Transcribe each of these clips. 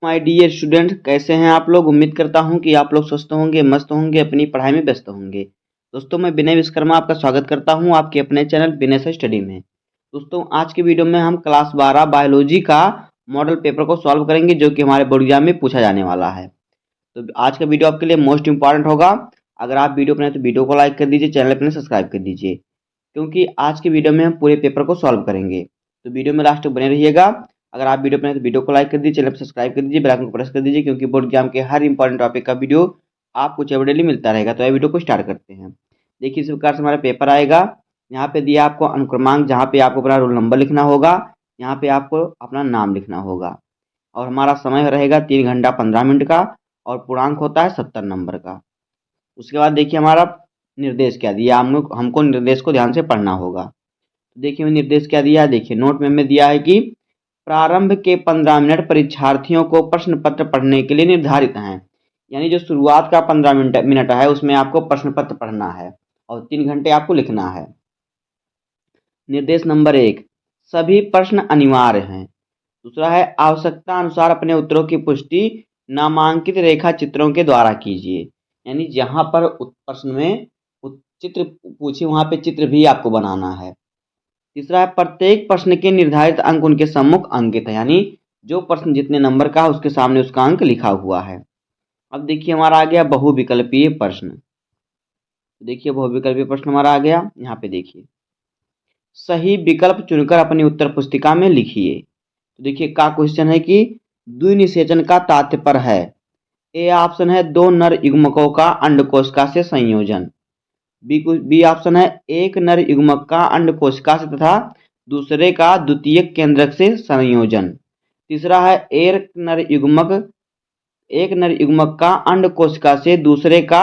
My dear student, कैसे हैं आप लोग। उम्मीद करता हूं कि आप लोग स्वस्थ होंगे, मस्त होंगे, अपनी पढ़ाई में व्यस्त होंगे। दोस्तों, मैं विनय विश्वकर्मा आपका स्वागत करता हूं आपके अपने चैनल विनय से स्टडी में। दोस्तों, आज की वीडियो में हम क्लास 12 बायोलॉजी का मॉडल पेपर को सॉल्व करेंगे, जो कि हमारे बोर्ड एग्जाम में पूछा जाने वाला है। तो आज का वीडियो आपके लिए मोस्ट इंपॉर्टेंट होगा। अगर आप वीडियो बनाए तो वीडियो को लाइक कर दीजिए, चैनल अपने सब्सक्राइब कर दीजिए, क्योंकि आज की वीडियो में हम पूरे पेपर को सॉल्व करेंगे। तो वीडियो में लास्ट तक बने रहिएगा। अगर आप वीडियो बनाए तो वीडियो को लाइक कर दीजिए, चैनल को सब्सक्राइब कर दीजिए, बेल आइकन को प्रेस कर दीजिए, क्योंकि बोर्ड एग्जाम के हर इंपॉर्टेंट टॉपिक का वीडियो आपको डेली मिलता रहेगा। तो ये वीडियो को स्टार्ट करते हैं। देखिए, इस प्रकार से हमारा पेपर आएगा। यहाँ पे दिया आपको अनुक्रमांक, जहाँ पे आपको अपना रोल नंबर लिखना होगा, यहाँ पे आपको अपना नाम लिखना होगा, और हमारा समय रहेगा 3 घंटा 15 मिनट का, और पूर्णांक होता है 70 नंबर का। उसके बाद देखिए हमारा निर्देश क्या दिया, हमको निर्देश को ध्यान से पढ़ना होगा। तो देखिए निर्देश क्या दिया है, देखिए नोट में हमें दिया है कि प्रारंभ के 15 मिनट परीक्षार्थियों को प्रश्न पत्र पढ़ने के लिए निर्धारित हैं। यानी जो शुरुआत का 15 मिनट है, उसमें आपको प्रश्न पत्र पढ़ना है, और 3 घंटे आपको लिखना है। निर्देश नंबर 1, सभी प्रश्न अनिवार्य हैं। दूसरा है, आवश्यकता अनुसार अपने उत्तरों की पुष्टि नामांकित रेखा चित्रों के द्वारा कीजिए। यानी जहां पर प्रश्न में चित्र पूछे, वहां पे चित्र भी आपको बनाना है। तीसरा है, प्रत्येक प्रश्न के निर्धारित अंक उनके सम्मुख अंकित है। यानी जो प्रश्न जितने नंबर का है, उसके सामने उसका अंक लिखा हुआ है। अब देखिए हमारा आ गया बहुविकल्पीय प्रश्न। देखिए बहुविकल्पीय प्रश्न हमारा आ गया। यहाँ पे देखिए, सही विकल्प चुनकर अपनी उत्तर पुस्तिका में लिखिए। तो देखिए का क्वेश्चन है कि द्विनिषेचन का तात्पर्य है। ए ऑप्शन है, दो नर युग्मकों का अंडकोशिका से संयोजन। बी ऑप्शन है, एक नर युग्मक का अंडकोशिका से तथा दूसरे का द्वितीयक केंद्रक से संयोजन। तीसरा है, एक नर युग्मक का अंडकोशिका से दूसरे का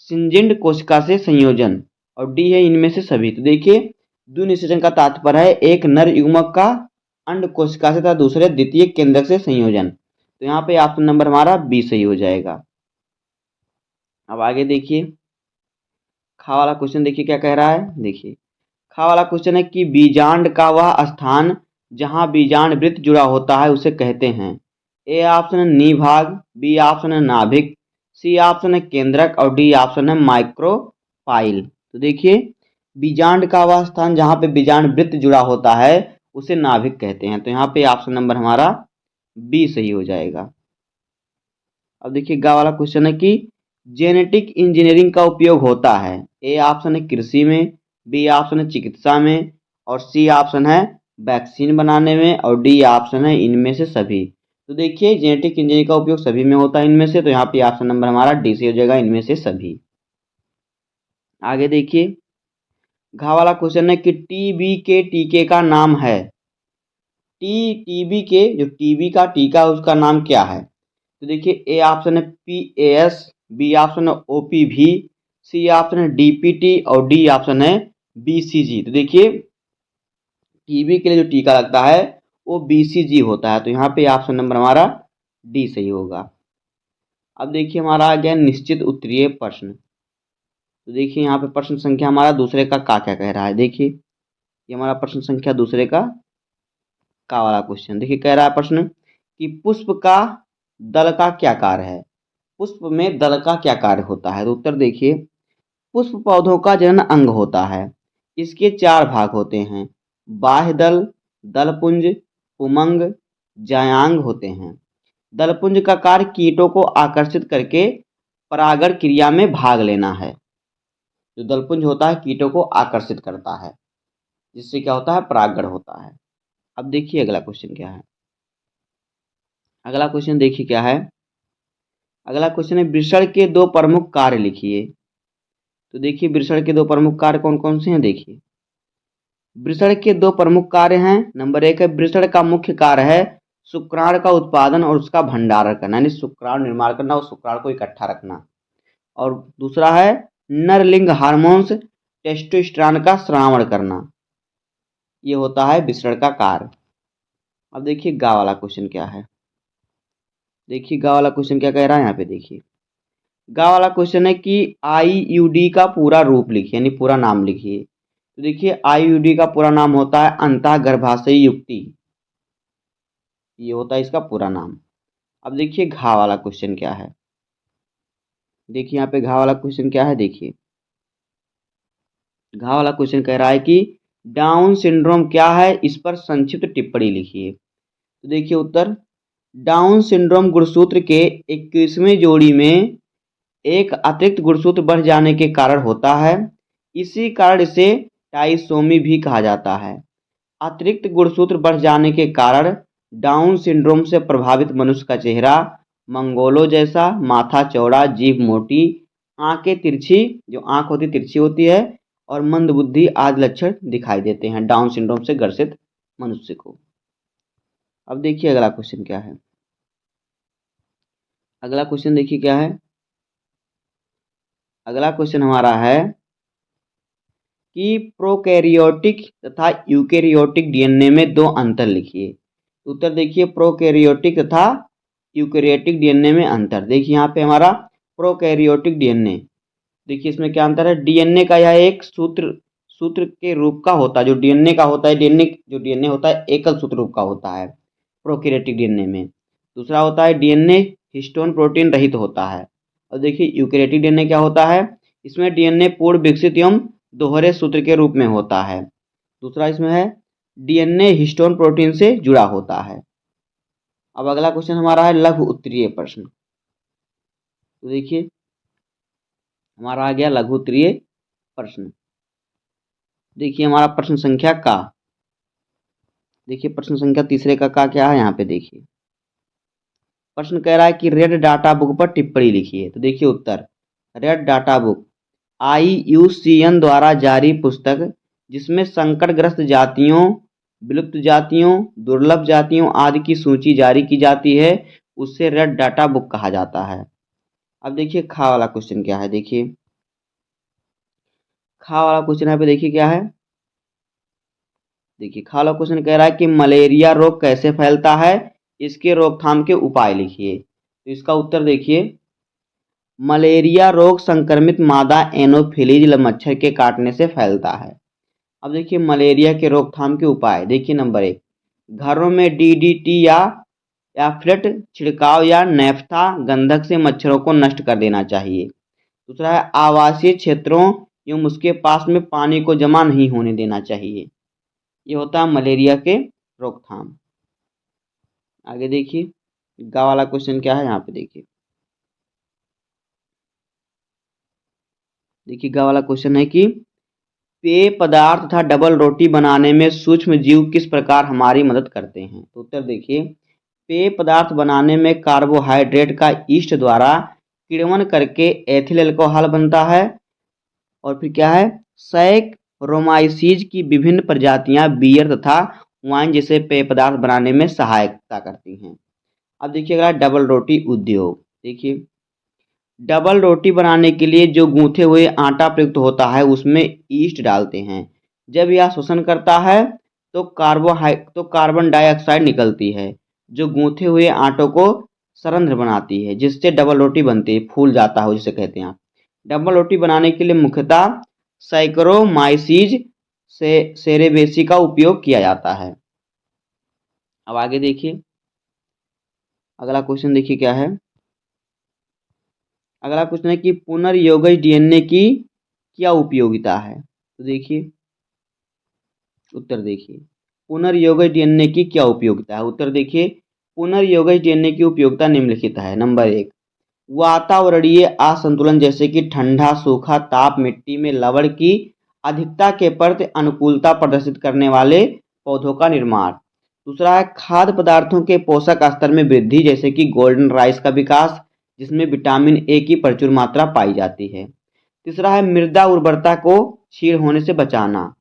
सिंजिंड कोशिका से संयोजन। और डी है, इनमें से सभी। तो देखिए द्विनिषेचन का तात्पर्य है एक नर युग्मक का अंड कोशिका से तथा दूसरे द्वितीय केंद्रक से संयोजन। तो यहाँ पे ऑप्शन नंबर हमारा बी सही हो जाएगा। अब आगे देखिए, खा वाला क्वेश्चन देखिए क्या कह रहा है। देखिए खा वाला क्वेश्चन है कि बीजांड का वह स्थान जहां बीजांड वृत्त जुड़ा होता है उसे कहते हैं। ए ऑप्शन है निभाग, बी ऑप्शन है नाभिक, सी ऑप्शन है केंद्रक, और डी ऑप्शन है माइक्रोपाइल। तो देखिए बीजांड का वह स्थान जहां पे बीजांड वृत्त जुड़ा होता है उसे नाभिक कहते हैं। तो यहाँ पे ऑप्शन नंबर हमारा बी सही हो जाएगा। अब देखिए गा वाला क्वेश्चन है कि जेनेटिक इंजीनियरिंग का उपयोग होता है। ए ऑप्शन है कृषि में, बी ऑप्शन है चिकित्सा में, और सी ऑप्शन है वैक्सीन बनाने में, और डी ऑप्शन है इनमें से सभी। तो देखिए जेनेटिक इंजीनियरिंग का उपयोग सभी में होता है इनमें से। तो यहाँ पे ऑप्शन नंबर हमारा डी सही हो जाएगा, इनमें से सभी। आगे देखिए, घा वाला क्वेश्चन है कि टीबी के टीके का नाम है। टीबी के जो टीबी का टीका है उसका नाम क्या है। तो देखिए ए ऑप्शन है PAS, बी ऑप्शन है OPV, सी ऑप्शन है DPT, और डी ऑप्शन है BCG। तो देखिए टीबी के लिए जो टीका लगता है वो BCG होता है। तो यहाँ पे ऑप्शन नंबर हमारा डी सही होगा। अब देखिए हमारा आ गया निश्चित उत्तरीय प्रश्न। तो देखिए यहाँ पे प्रश्न संख्या हमारा दूसरे का क्या कह रहा है। देखिए ये हमारा प्रश्न संख्या दूसरे का वाला क्वेश्चन। देखिए कह रहा है प्रश्न कि पुष्प का दल का क्या कार्य है। पुष्प में दल का क्या कार्य होता है। तो उत्तर देखिए, पुष्प पौधों का जनन अंग होता है। इसके 4 भाग होते हैं, बाह्य दल, दलपुंज, पुमंग, जायांग होते हैं। दलपुंज का कार्य कीटों को आकर्षित करके परागण क्रिया में भाग लेना है। जो दलपुंज होता है कीटों को आकर्षित करता है, जिससे क्या होता है, परागण होता है। अब देखिए अगला क्वेश्चन क्या है। अगला क्वेश्चन देखिए क्या है। अगला क्वेश्चन है वृषण के 2 प्रमुख कार्य लिखिए। तो देखिए वृषण के 2 प्रमुख कार्य कौन कौन से हैं। देखिए वृषण के 2 प्रमुख कार्य हैं। नंबर 1 है, वृषण का मुख्य कार्य है शुक्राणु का उत्पादन और उसका भंडारण करना, यानी शुक्राणु निर्माण करना और शुक्राणु को इकट्ठा रखना। और दूसरा है नरलिंग हार्मोन्स टेस्टोस्टेरोन का श्रावण करना। ये होता है वृषण का कार्य। अब देखिए गा वाला क्वेश्चन क्या है। देखिए गा वाला क्वेश्चन क्या कह रहा है। यहाँ पे देखिए गा वाला क्वेश्चन है कि IUD का पूरा रूप लिखिए, यानी पूरा नाम लिखिए। तो देखिए IUD का पूरा नाम होता है अंतः गर्भाशयी युक्ति, ये होता है इसका पूरा नाम। अब देखिए घा वाला क्वेश्चन क्या है। देखिए यहाँ पे घा वाला क्वेश्चन क्या है। देखिए घा वाला क्वेश्चन कह रहा है कि डाउन सिंड्रोम क्या है, इस पर संक्षिप्त टिप्पणी लिखिए। तो देखिए उत्तर, डाउन सिंड्रोम गुणसूत्र के 21वें जोड़ी में एक अतिरिक्त गुणसूत्र बढ़ जाने के कारण होता है। इसी कारण इसे टाइसोमी भी कहा जाता है। अतिरिक्त गुणसूत्र बढ़ जाने के कारण डाउन सिंड्रोम से प्रभावित मनुष्य का चेहरा मंगोलों जैसा, माथा चौड़ा, जीभ मोटी, आंखें तिरछी, जो आंख होती तिरछी होती है, और मंदबुद्धि आदि लक्षण दिखाई देते हैं डाउन सिंड्रोम से ग्रसित मनुष्य को। अब देखिए अगला क्वेश्चन क्या है। अगला क्वेश्चन देखिए क्या है। अगला क्वेश्चन हमारा है कि प्रोकैरियोटिक तथा यूकैरियोटिक डीएनए में दो अंतर लिखिए। उत्तर देखिए, प्रोकैरियोटिक तथा यूकैरियोटिक डीएनए में अंतर। देखिए यहाँ पे हमारा प्रोकैरियोटिक डीएनए, देखिए इसमें क्या अंतर है। डीएनए का यह एक सूत्र सूत्र के रूप का होता है। जो डीएनए का होता है, डीएनए होता है एकल सूत्र रूप का होता है प्रोकैरियोटिक डीएनए में। दूसरा होता है डीएनए हिस्टोन प्रोटीन रहित होता है। और देखिए यूकैरियोटिक डीएनए क्या होता है, इसमें डीएनए पूर्ण विकसित एवं दोहरे सूत्र के रूप में होता है। दूसरा इसमें है डीएनए हिस्टोन प्रोटीन से जुड़ा होता है। अब अगला क्वेश्चन हमारा है लघु उत्तरीय प्रश्न। तो देखिए हमारा आ गया लघु उत्तरीय प्रश्न। देखिए हमारा प्रश्न संख्या का, देखिए प्रश्न संख्या तीसरे का क्या है यहाँ पे। देखिए प्रश्न कह रहा है कि रेड डाटा बुक पर टिप्पणी लिखिए। तो देखिए उत्तर, रेड डाटा बुक IUCN द्वारा जारी पुस्तक जिसमें संकटग्रस्त जातियों, विलुप्त जातियों, दुर्लभ जातियों आदि की सूची जारी की जाती है, उससे रेड डाटा बुक कहा जाता है। अब देखिए खा वाला क्वेश्चन क्या है। देखिए खा वाला क्वेश्चन यहाँ पे देखिए क्या है। देखिए खा वाला क्वेश्चन कह रहा है कि मलेरिया रोग कैसे फैलता है, इसके रोकथाम के उपाय लिखिए। तो इसका उत्तर देखिए, मलेरिया रोग संक्रमित मादा एनोफिलीज मच्छर के काटने से फैलता है। अब देखिए मलेरिया के रोकथाम के उपाय। देखिए नंबर 1, घरों में DDT या फ्लेट छिड़काव या नेफ्था गंधक से मच्छरों को नष्ट कर देना चाहिए। दूसरा है आवासीय क्षेत्रों एवं उसके पास में पानी को जमा नहीं होने देना चाहिए। ये होता है मलेरिया के रोकथाम। आगे देखिए गा वाला क्वेश्चन क्या है यहाँ पे। देखिए गा वाला क्वेश्चन है कि पेय पदार्थ तथा डबल रोटी बनाने में सूक्ष्म जीव किस प्रकार हमारी मदद करते हैं। तो उत्तर देखिए, पेय पदार्थ बनाने में कार्बोहाइड्रेट का ईस्ट द्वारा किण्वन करके एथिल अल्कोहल बनता है। और फिर क्या है, सैकरोमाइसीज की विभिन्न प्रजातियां बियर तथा वाइन जैसे पेय पदार्थ बनाने में सहायता करती हैं। अब देखिए अगला डबल रोटी उद्योग। देखिए डबल रोटी बनाने के लिए जो गूंथे हुए आटा प्रयुक्त होता है उसमें ईस्ट डालते हैं। जब यह शोषण करता है तो कार्बन डाइऑक्साइड निकलती है, जो गूंथे हुए आटों को सरंध्र बनाती है, जिससे डबल रोटी बनती है, फूल जाता है जिसे कहते हैं। डबल रोटी बनाने के लिए मुख्यतः सैकरोमाइसीज से सेरेबेसी का उपयोग किया जाता है। अब आगे देखिए अगला क्वेश्चन देखिए क्या है। अगला क्वेश्चन है कि पुनर्योगज डीएनए की क्या उपयोगिता है। तो देखिए उत्तर देखिए, पुनर्योगज डीएनए की क्या उपयोगिता है। उत्तर देखिए, पुनर्योगज डीएनए की उपयोगिता निम्नलिखित है। नंबर 1, वातावरणीय असंतुलन जैसे कि ठंडा, सूखा, ताप, मिट्टी में लवण की अधिकता के प्रति अनुकूलता प्रदर्शित करने वाले पौधों का निर्माण। दूसरा है खाद्य पदार्थों के पोषक स्तर में वृद्धि जैसे कि गोल्डन राइस का विकास, जिसमें विटामिन ए की प्रचुर मात्रा पाई जाती है। तीसरा है मृदा उर्वरता को क्षीण होने से बचाना।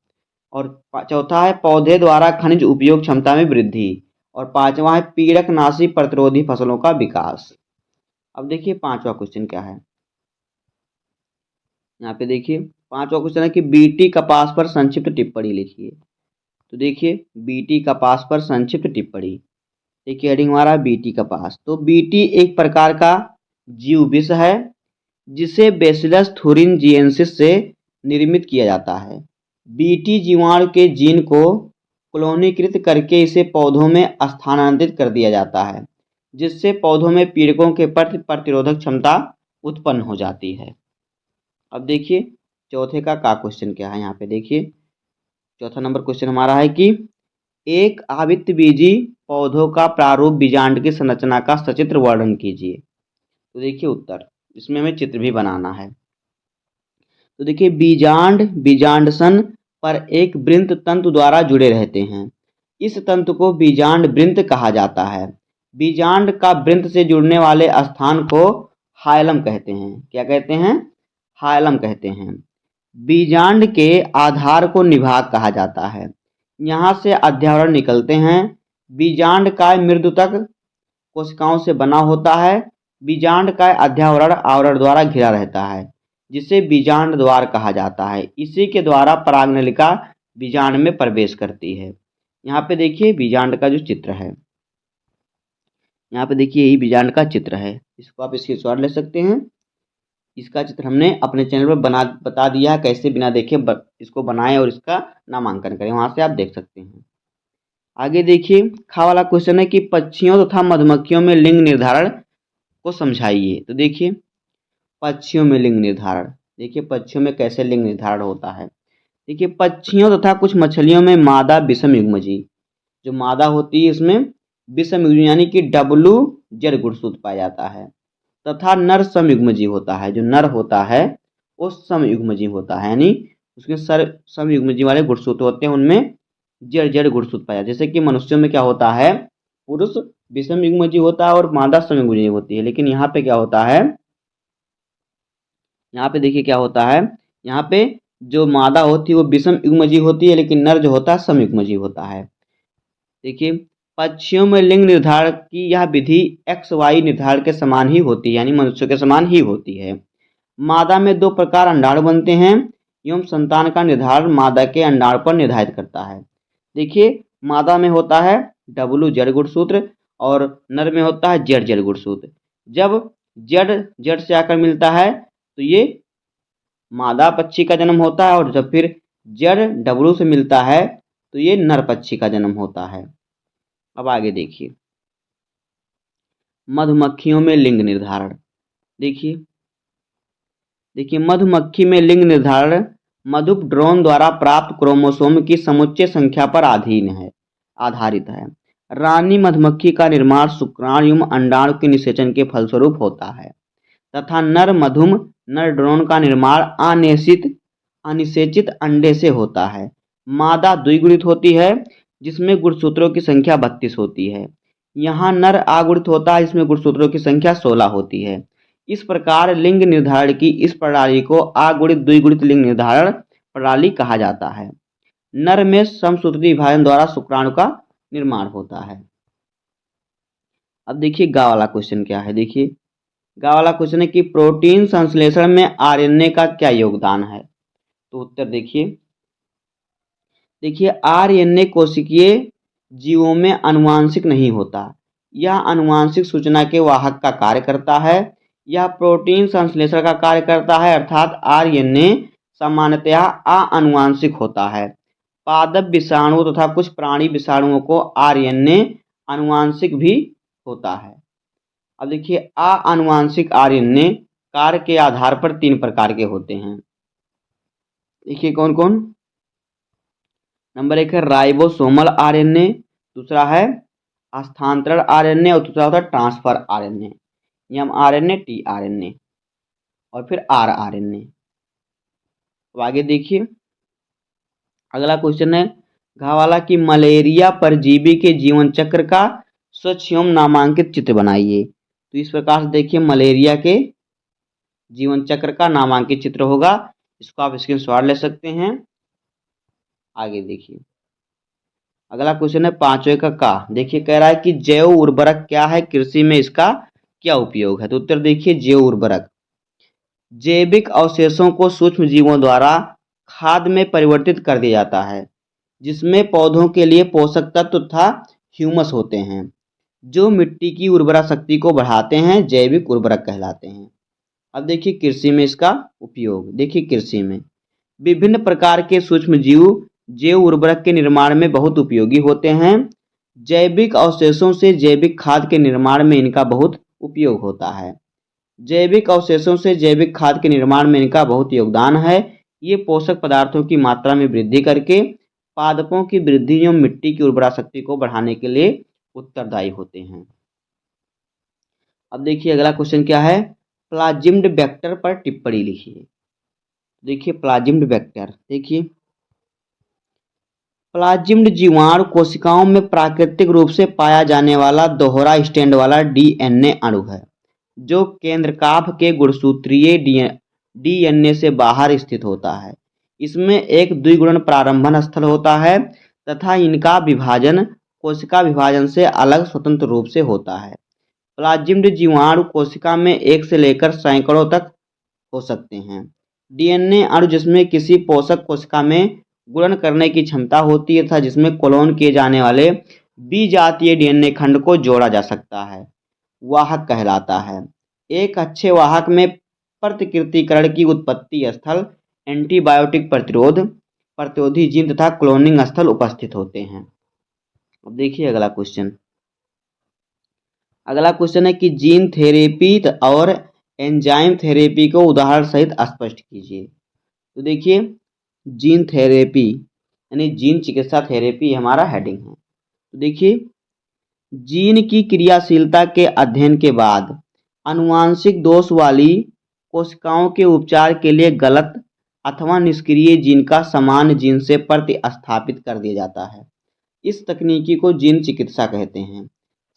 और चौथा है पौधे द्वारा खनिज उपयोग क्षमता में वृद्धि। और पांचवा है पीड़कनाशी प्रतिरोधी फसलों का विकास। अब देखिए पांचवा क्वेश्चन क्या है। यहाँ पे देखिए पांचवा क्वेश्चन है कि बीटी कपास पर संक्षिप्त टिप्पणी लिखिए। तो देखिए बीटी कपास पर संक्षिप्त टिप्पणी। देखिए हेडिंग हमारा बीटी कपास। तो बीटी एक प्रकार का जीव विष है जिसे बेसिलस थुरिनजिएंसिस से निर्मित किया जाता है। बीटी जीवाणु के जीन को क्लोनीकृत करके इसे पौधों में स्थानांतरित कर दिया जाता है, जिससे पौधों में पीड़कों के प्रति प्रतिरोधक क्षमता उत्पन्न हो जाती है। अब देखिए चौथे का क्वेश्चन क्या है, यहाँ पे देखिए चौथा नंबर क्वेश्चन हमारा है कि एक आवृतबीजी पौधों का प्रारूप बीजांड की संरचना का सचित्र वर्णन कीजिए। तो देखिए उत्तर, इसमें हमें चित्र भी बनाना है। तो देखिए बीजांड पर एक वृंत तंतु द्वारा जुड़े रहते हैं। इस तंतु को बीजांड वृंत कहा जाता है। बीजांड का वृंत से जुड़ने वाले स्थान को हाइलम कहते हैं। क्या कहते हैं? हाइलम कहते हैं। बीजांड के आधार को निभाग कहा जाता है। यहाँ से अध्यावरण निकलते हैं। बीजांड का मृदुतक कोशिकाओं से बना होता है। बीजांड का अध्यावरण आवरण द्वारा घिरा रहता है, जिसे बीजांड द्वार कहा जाता है। इसी के द्वारा परागनलिका बीजांड में प्रवेश करती है। यहाँ पे देखिए बीजांड का जो चित्र है, यहाँ पे देखिए यही बीजांड का चित्र है। इसको आप स्क्रीनशॉट ले सकते हैं। इसका चित्र हमने अपने चैनल पर बता दिया है, कैसे बिना देखे इसको बनाएं और इसका नामांकन करें, वहां से आप देख सकते हैं। आगे देखिए खा वाला क्वेश्चन है कि पक्षियों तथा मधुमक्खियों में लिंग निर्धारण को समझाइए। तो देखिए पक्षियों में लिंग निर्धारण, देखिए पक्षियों में कैसे लिंग निर्धारण होता है। देखिए पक्षियों तथा कुछ मछलियों में मादा विषम युग्मजी, जो मादा होती है इसमें विषम युग्मजी यानी कि WZ गुणसूत्र पाया जाता है, तथा नर समयुग्मजी होता है। जो नर होता है वो समयुग्मजी होता है, यानी उसके समयुग्मजी वाले गुणसूत्र होते हैं, उनमें Z गुणसूत्र पाया। जैसे कि मनुष्यों में क्या होता है, पुरुष विषम युग्मजी होता है और मादा समयुग्मजी होती है। लेकिन यहाँ पे क्या होता है, यहाँ पे देखिए क्या होता है, यहाँ पे जो मादा होती है वो विषम युग्मजी होती है, लेकिन नर जो होता है समयुग्मजी होता है। देखिए पक्षियों में लिंग निर्धारण की यह विधि XY निर्धारण के समान ही होती है, यानी मनुष्यों के समान ही होती है। मादा में 2 प्रकार अंडाणु बनते हैं एवं संतान का निर्धारण मादा के अंडाणु पर निर्धारित करता है। देखिए मादा में होता है WZ गुणसूत्र और नर में होता है ZZ गुणसूत्र। जब जड़ से आकर मिलता है तो ये मादा पक्षी का जन्म होता है, और जब फिर जड़ W से मिलता है तो ये नर पक्षी का जन्म होता है। अब आगे देखिए मधुमक्खियों में लिंग निर्धारण। देखिए मधुमक्खी में लिंग निर्धारण मधुप ड्रोन द्वारा प्राप्त क्रोमोसोम की समुच्चय संख्या पर आधारित है। रानी मधुमक्खी का निर्माण शुक्राणु एवं अंडाणु के निषेचन के फलस्वरूप होता है, तथा नर ड्रोन का निर्माण अनिषेचित अंडे से होता है। मादा द्विगुणित होती है, जिसमें गुणसूत्रों की संख्या 32 होती है। यहाँ नर आगुणित होता है, जिसमें गुणसूत्रों की संख्या 16 होती है। इस प्रकार लिंग निर्धारण की इस प्रणाली को आगुणित द्विगुणित लिंग निर्धारण प्रणाली कहा जाता है। नर में समसूत्री विभाजन द्वारा शुक्राणु का निर्माण होता है। अब देखिए गा वाला क्वेश्चन क्या है। देखिए गा वाला क्वेश्चन है कि प्रोटीन संश्लेषण में RNA का क्या योगदान है। तो उत्तर देखिए RNA कोशिकीय जीवों में आनुवांशिक नहीं होता, यह आनुवांशिक सूचना के वाहक का कार्य करता है। यह प्रोटीन संश्लेषण का कार्य करता है, अर्थात RNA सामान्यतया आनुवांशिक होता है। पादप विषाणु तथा कुछ प्राणी विषाणुओं को RNA आनुवांशिक भी होता है। अब देखिए आनुवांशिक RNA कार्य के आधार पर 3 प्रकार के होते हैं। देखिए कौन कौन। नंबर 1 है राइबोसोमल RNA, दूसरा है स्थानांतरण RNA और दूसरा होता है ट्रांसफर RNA, mRNA, tRNA और फिर rRNA। अब आगे देखिए अगला क्वेश्चन है घा वाला कि मलेरिया परजीवी के जीवन चक्र का स्वच्छ एवं नामांकित चित्र बनाइए। तो इस प्रकार से देखिए मलेरिया के जीवन चक्र का नामांकित चित्र होगा, इसको आप स्क्रीनशॉट ले सकते हैं। आगे देखिए अगला क्वेश्चन है 5वें का देखिए कह रहा है कि जैव उर्वरक क्या है, कृषि में इसका क्या उपयोग है। तो उत्तर देखिए जैव उर्वरक जैविक अवशेषों को सूक्ष्म जीवों द्वारा खाद में परिवर्तित कर दिया जाता है, जिसमें पौधों के लिए पोषक तत्व तथा ह्यूमस होते हैं, जो मिट्टी की उर्वरा शक्ति को बढ़ाते हैं, जैविक उर्वरक कहलाते हैं। अब देखिए कृषि में इसका उपयोग। देखिए कृषि में विभिन्न प्रकार के सूक्ष्म जीव जैव उर्वरक के निर्माण में बहुत उपयोगी होते हैं। जैविक अवशेषों से जैविक खाद के निर्माण में इनका बहुत उपयोग होता है। जैविक अवशेषों से जैविक खाद के निर्माण में इनका बहुत योगदान है। ये पोषक पदार्थों की मात्रा में वृद्धि करके पादपों की वृद्धि एवं मिट्टी की उर्वरा शक्ति को बढ़ाने के लिए उत्तरदायी होते हैं। अब देखिए अगला क्वेश्चन क्या है, प्लाज्मिड वेक्टर पर टिप्पणी लिखिए। देखिए प्लाज्मिड वेक्टर, देखिए प्लाज्मिड जीवाणु कोशिकाओं में प्राकृतिक रूप से पाया जाने वाला दोहरा स्टैंड वाला डीएनए अणु है, जो केंद्रकाभ के गुणसूत्रीय डीएनए से बाहर स्थित होता है। इसमें एक द्विगुणन प्रारंभन स्थल होता है तथा इनका विभाजन कोशिका विभाजन से अलग स्वतंत्र रूप से होता है। प्लाज्मिड जीवाणु कोशिका में एक से लेकर सैकड़ों तक हो सकते हैं। डीएनए अणु जिसमें किसी पोषक कोशिका में गुणन करने की क्षमता होती है तथा जिसमें क्लोन किए जाने वाले बीजातीय डीएनए खंड को जोड़ा जा सकता है, वाहक कहलाता है। एक अच्छे वाहक में प्रतिकृतिकरण की उत्पत्ति स्थल, एंटीबायोटिक प्रतिरोधी जीन तथा क्लोनिंग स्थल उपस्थित होते हैं। अब देखिए अगला क्वेश्चन। अगला क्वेश्चन है कि जीन थेरेपी और एंजाइम थेरेपी को उदाहरण सहित स्पष्ट कीजिए। तो देखिए जीन थेरेपी यानी जीन चिकित्सा थेरेपी हमारा हेडिंग है। तो देखिए जीन की क्रियाशीलता के अध्ययन के बाद आनुवांशिक दोष वाली कोशिकाओं के उपचार के लिए गलत अथवा निष्क्रिय जीन का सामान्य जीन से प्रतिस्थापित कर दिया जाता है। इस तकनीकी को जीन चिकित्सा कहते हैं।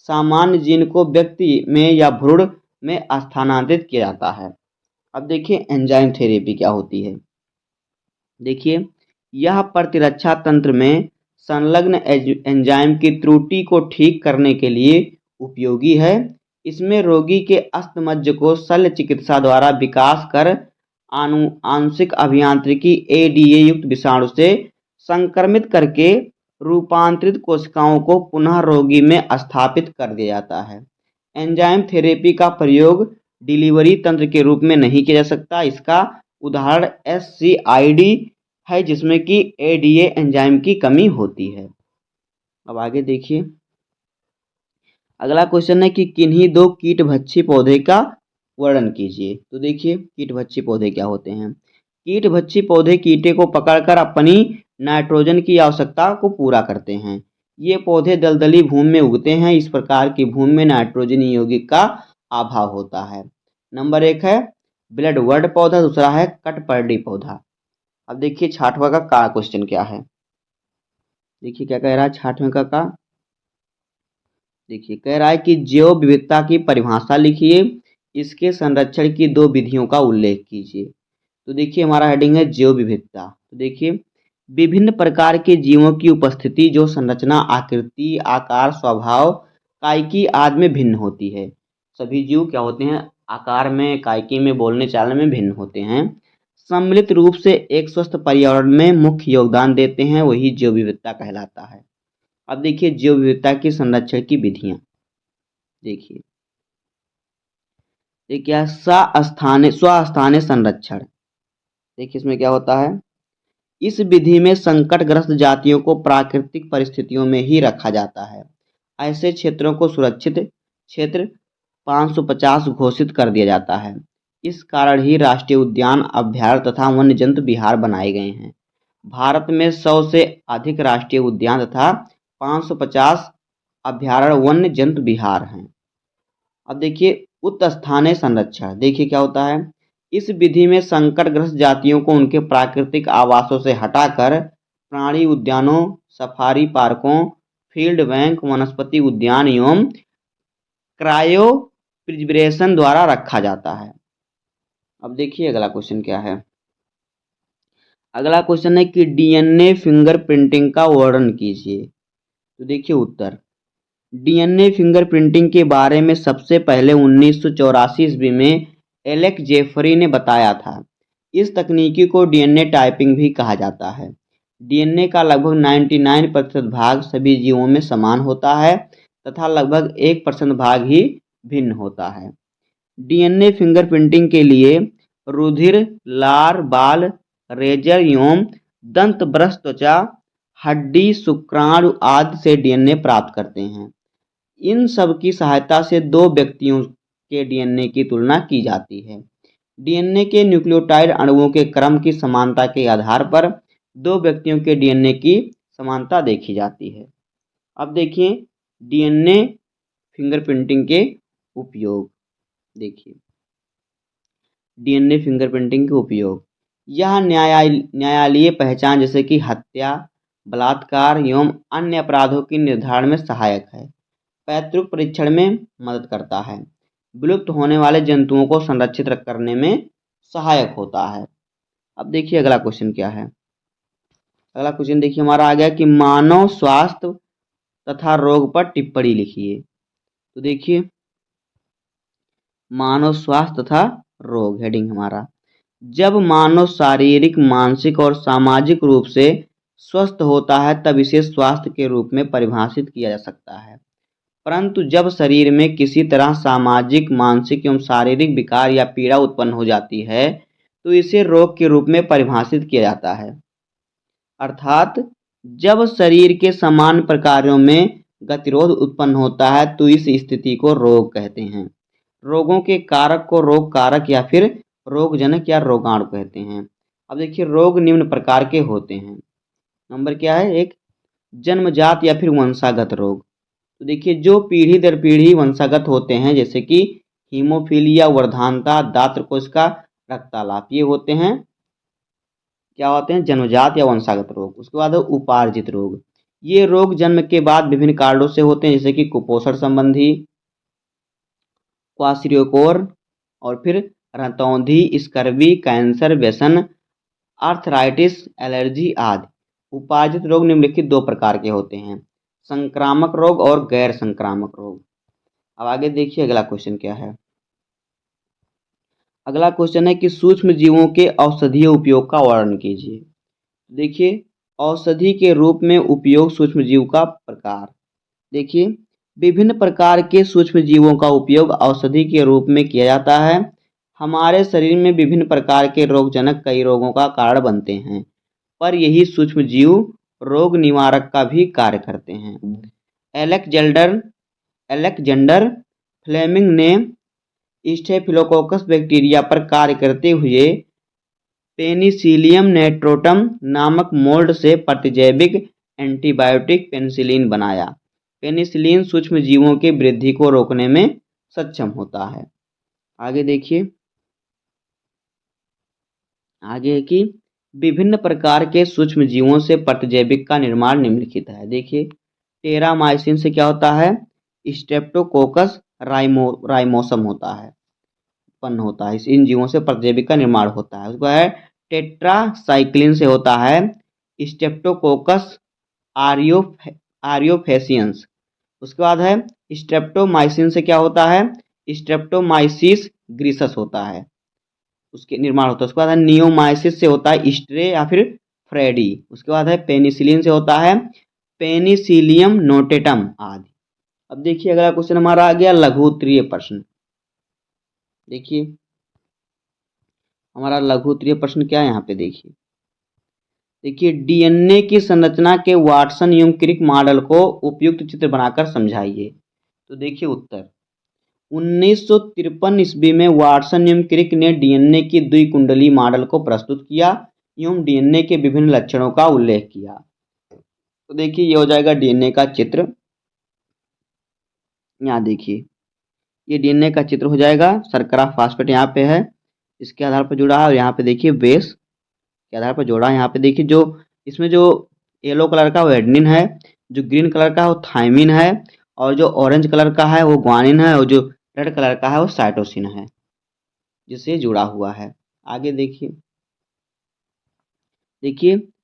सामान्य जीन को व्यक्ति में या भ्रूण में स्थानांतरित किया जाता है। अब देखिए एंजाइम थेरेपी क्या होती है। देखिए यह प्रतिरक्षा तंत्र में संलग्न एंजाइम की त्रुटि को ठीक करने के लिए उपयोगी है। इसमें रोगी के अस्थमज्ज को शल्य चिकित्सा द्वारा विकास कर आनुवांशिक अभियांत्रिकी एडीए युक्त विषाणु से संक्रमित करके रूपांतरित कोशिकाओं को पुनः रोगी में स्थापित कर दिया जाता है। एंजाइम थेरेपी का प्रयोग डिलीवरी तंत्र के रूप में नहीं किया जा सकता। इसका उदाहरण SCID है जिसमें कि एडीए एंजाइम की कमी होती है। अब आगे देखिए अगला क्वेश्चन है कि किन्हीं दो कीटभक्षी पौधे का वर्णन कीजिए। तो देखिए कीटभक्षी पौधे क्या होते हैं। कीटभक्षी पौधे कीटे को पकड़कर अपनी नाइट्रोजन की आवश्यकता को पूरा करते हैं। ये पौधे दलदली भूमि में उगते हैं। इस प्रकार की भूमि में नाइट्रोजन यौगिक का अभाव होता है। नंबर 1 है ब्लडवर्ड पौधा, दूसरा है कटपर्डी पौधा। अब देखिए 6वां का क्वेश्चन क्या है। देखिए क्या कह रहा है 6वें का। देखिए कह रहा है कि जैव विविधता की परिभाषा लिखिए, इसके संरक्षण की 2 विधियों का उल्लेख कीजिए। तो देखिए हमारा हेडिंग है जैव विविधता। तो देखिए विभिन्न प्रकार के जीवों की उपस्थिति जो संरचना, आकृति, आकार, स्वभाव, कायिकी आदि में भिन्न होती है। सभी जीव क्या होते हैं, आकार में, कायिकी में, बोलने चालने में भिन्न होते हैं। सम्मिलित रूप से एक स्वस्थ पर्यावरण में मुख्य योगदान देते हैं, वही जैव विविधता कहलाता है। अब देखिए जैव विविधता की संरक्षण की विधियां। देखिए स्वस्थानीय संरक्षण। देखिए इसमें क्या होता है, इस विधि में संकटग्रस्त जातियों को प्राकृतिक परिस्थितियों में ही रखा जाता है। ऐसे क्षेत्रों को सुरक्षित क्षेत्र 550 घोषित कर दिया जाता है। इस कारण ही राष्ट्रीय उद्यान, अभयारण्य तथा वन्य जंतु विहार बनाए गए हैं। भारत में 100 से अधिक राष्ट्रीय उद्यान तथा 550 अभयारण्य वन्य जंतु विहार हैं। अब देखिए उत्स्थानीय संरक्षण। देखिए क्या होता है, इस विधि में संकटग्रस्त जातियों को उनके प्राकृतिक आवासों से हटाकर प्राणी उद्यानों, सफारी पार्कों, फील्ड बैंक, वनस्पति उद्यान एवं क्रायो प्रिजर्वेशन द्वारा रखा जाता है। अब देखिए अगला क्वेश्चन क्या है। अगला क्वेश्चन है कि डीएनए फिंगरप्रिंटिंग का वर्णन कीजिए। तो देखिए उत्तर, डीएनए फिंगरप्रिंटिंग के बारे में सबसे पहले 1984 ईस्वी में एलेक जेफरी ने बताया था। इस तकनीकी को डीएनए टाइपिंग भी कहा जाता है। डीएनए का लगभग 99% भाग सभी जीवों में समान होता है तथा लगभग 1% भाग ही भिन्न होता है। डीएनए फिंगरप्रिंटिंग के लिए रुधिर, लार, बाल, रेजर एवं दंत ब्रश, त्वचा, हड्डी, शुक्राणु आदि से डीएनए प्राप्त करते हैं। इन सब की सहायता से दो व्यक्तियों के डीएनए की तुलना की जाती है। डीएनए के न्यूक्लियोटाइड अणुओं के क्रम की समानता के आधार पर दो व्यक्तियों के डीएनए की समानता देखी जाती है। अब देखिए डीएनए फिंगरप्रिंटिंग के उपयोग। देखिए डीएनए फिंगरप्रिंटिंग के उपयोग, यह न्यायालयीय पहचान जैसे कि हत्या, बलात्कार एवं अन्य अपराधों के निर्धारण में सहायक है। पैतृक परीक्षण में मदद करता है। विलुप्त होने वाले जंतुओं को संरक्षित करने में सहायक होता है। अब देखिए अगला क्वेश्चन क्या है। अगला क्वेश्चन देखिए हमारा आ गया कि मानव स्वास्थ्य तथा रोग पर टिप्पणी लिखिए। तो देखिए मानव स्वास्थ्य तथा रोग हेडिंग हमारा, जब मानव शारीरिक, मानसिक और सामाजिक रूप से स्वस्थ होता है तब इसे स्वास्थ्य के रूप में परिभाषित किया जा सकता है। परंतु जब शरीर में किसी तरह सामाजिक, मानसिक एवं शारीरिक विकार या पीड़ा उत्पन्न हो जाती है तो इसे रोग के रूप में परिभाषित किया जाता है। अर्थात जब शरीर के सामान्य प्रकारों में गतिरोध उत्पन्न होता है तो इस स्थिति को रोग कहते हैं। रोगों के कारक को रोग कारक या फिर रोगजनक या रोगाणु कहते हैं। अब देखिए रोग निम्न प्रकार के होते हैं। नंबर क्या है, एक जन्मजात या फिर वंशागत रोग। तो देखिए जो पीढ़ी दर पीढ़ी वंशागत होते हैं जैसे कि हीमोफीलिया, वर्धानता, दात्र कोशिका रक्तालाप, ये होते हैं क्या होते हैं, जन्मजात या वंशागत रोग। उसके बाद है उपार्जित रोग। ये रोग जन्म के बाद विभिन्न कारणों से होते हैं जैसे कि कुपोषण संबंधी, क्वाशियोकोर और फिर रतौंधी, स्कर्वी, कैंसर, व्यसन, आर्थराइटिस, एलर्जी आदि। उपार्जित रोग निम्नलिखित दो प्रकार के होते हैं, संक्रामक रोग और गैर संक्रामक रोग। अब आगे देखिए अगला क्वेश्चन क्या है। अगला क्वेश्चन है कि सूक्ष्म जीवों के औषधीय उपयोग का वर्णन कीजिए। देखिए औषधि के रूप में उपयोग सूक्ष्म जीव का प्रकार। देखिए विभिन्न प्रकार के सूक्ष्म जीवों का उपयोग औषधि के रूप में किया जाता है। हमारे शरीर में विभिन्न प्रकार के रोगजनक कई रोगों का कारण बनते हैं, पर यही सूक्ष्म जीव रोग निवारक का भी कार्य करते हैं। एलेक्जेंडर फ्लेमिंग ने स्टेफिलोकोकस बैक्टीरिया पर कार्य करते हुए पेनिसिलियम नेट्रोटम नामक मोल्ड से प्रतिजैविक एंटीबायोटिक पेनिसिलिन बनाया। पेनिसिलिन सूक्ष्म जीवों की वृद्धि को रोकने में सक्षम होता है। आगे देखिए आगे कि विभिन्न प्रकार के सूक्ष्म जीवों से प्रतिजैविक का निर्माण निम्नलिखित है। देखिए टेरामाइसिन से क्या होता है, स्ट्रेप्टोकोकस राइमोसम होता है, उत्पन्न होता है। इन जीवों से प्रतिजैविक का निर्माण होता है। उसके बाद टेट्रासाइक्लिन से होता है स्ट्रेप्टोकोकस आरियोफेसियंस। उसके बाद है स्ट्रेप्टोमाइसिन से क्या होता है, स्ट्रेप्टोमाइसिस ग्रीसस होता है, उसके निर्माण होता है। उसके बाद है नियोमाइसिस से होता है स्ट्रे या फिर फ्रेडी। उसके बाद है पेनिसिलिन से होता है पेनिसिलियम नोटेटम आदि। अब देखिए अगला क्वेश्चन हमारा आ गया लघु उत्तरीय प्रश्न। देखिए हमारा लघु उत्तरीय प्रश्न क्या है यहाँ पे देखिए डीएनए की संरचना के वाटसन एवं क्रिक मॉडल को उपयुक्त चित्र बनाकर समझाइए। तो देखिए उत्तर 1953 ईस्वी में वाटसन एवं क्रिक ने डीएनए की द्विकुंडली मॉडल को प्रस्तुत किया एवं डीएनए के विभिन्न लक्षणों का उल्लेख किया। तो देखिए ये हो जाएगा डीएनए का चित्र। यहाँ देखिए ये डीएनए का चित्र हो जाएगा। शर्करा फास्फेट यहाँ पे है, इसके आधार पर जुड़ा है, और यहाँ पे देखिए बेस के आधार पर जोड़ा है। यहाँ पे देखिए जो इसमें जो येलो कलर का वो एडेनिन है, जो ग्रीन कलर का वो थाइमिन है, और जो ऑरेंज कलर का है वो ग्वानिन है, और जो रेड कलर का है वो साइटोसिन है, जिससे जुड़ा हुआ है। आगे देखिए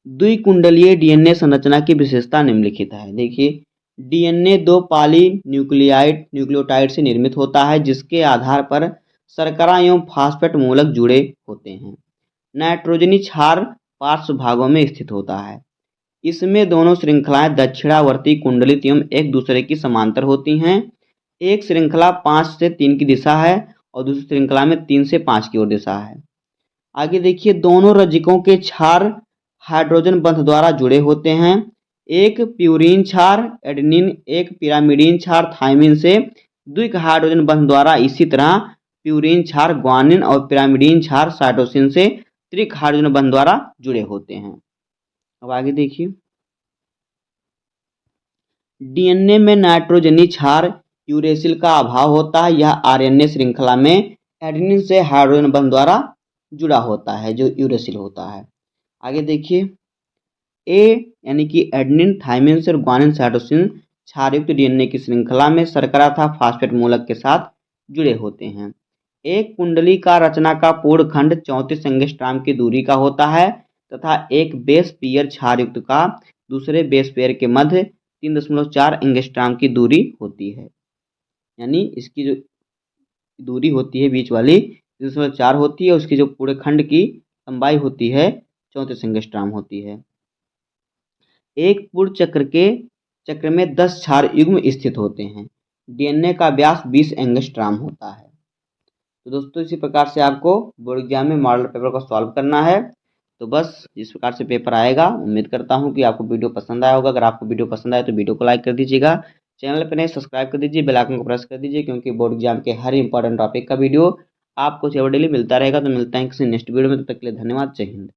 द्विकुंडलीय डीएनए संरचना की विशेषता निम्नलिखित है। देखिए डीएनए दो न्यूक्लियोटाइड से निर्मित होता है जिसके आधार पर शर्करा एवं फास्फेट मूलक जुड़े होते हैं। नाइट्रोजनी क्षार पार्श्व भागों में स्थित होता है। इसमें दोनों श्रृंखलाएं दक्षिणावर्ती कुंडलित एवं एक दूसरे की समांतर होती हैं। एक श्रृंखला 5 से 3 की दिशा है और दूसरी श्रृंखला में 3 से 5 की ओर दिशा है। आगे देखिए दोनों रज्जिकों के क्षार हाइड्रोजन बंध द्वारा जुड़े होते हैं। एक प्यूरीन क्षार एडेनिन, एक पिरामिडीन क्षार थाइमिन से द्विक हाइड्रोजन बंध द्वारा, इसी तरह प्यूरीन क्षार ग्वानिन और पिरामिडीन क्षार साइटोसिन से त्रिक हाइड्रोजन बंध द्वारा जुड़े होते हैं। अब आगे देखिए, डीएनए में नाइट्रोजनी क्षार यूरेसिल का अभाव होता है। यह आरएनए श्रृंखला में एडेनिन से हाइड्रोजन बंध द्वारा जुड़ा होता है, जो यूरेसिल होता है। आगे देखिए, ए यानी कि एडेनिन, थाइमिन और ग्वानिन साइटोसिन क्षारयुक्त डीएनए की श्रृंखला में शर्करा तथा फास्फेट मूलक के साथ जुड़े होते हैं। एक कुंडली का रचना का पूर्ण खंड 34 एंगस्ट्रॉम की दूरी का होता है तथा एक बेस पेयर क्षारयुक्त का दूसरे बेस पेयर के मध्य 3.4 एंगस्ट्रॉम की दूरी होती है। यानी इसकी जो दूरी होती है बीच वाली 3.4 होती है, उसकी जो पूरे खंड की लंबाई होती है 34 एंगस्ट्रॉम होती है। एक पूर्ण चक्र में 10 क्षार युग्म स्थित होते हैं। डीएनए का व्यास 20 एंगस्ट्रॉम होता है। तो दोस्तों, इसी प्रकार से आपको बोर्ड एग्जाम में मॉडल पेपर को सॉल्व करना है। तो बस इस प्रकार से पेपर आएगा। उम्मीद करता हूँ कि आपको वीडियो पसंद आया होगा। अगर आपको वीडियो पसंद आए तो वीडियो को लाइक कर दीजिएगा, चैनल पर नए सब्सक्राइब कर दीजिए, बेल आइकन को प्रेस कर दीजिए, क्योंकि बोर्ड एग्जाम के हर इंपॉर्टेंट टॉपिक का वीडियो आपको डेली मिलता रहेगा। तो मिलता है किसी नेक्स्ट वीडियो में, तब तक के लिए धन्यवाद। जय हिंद।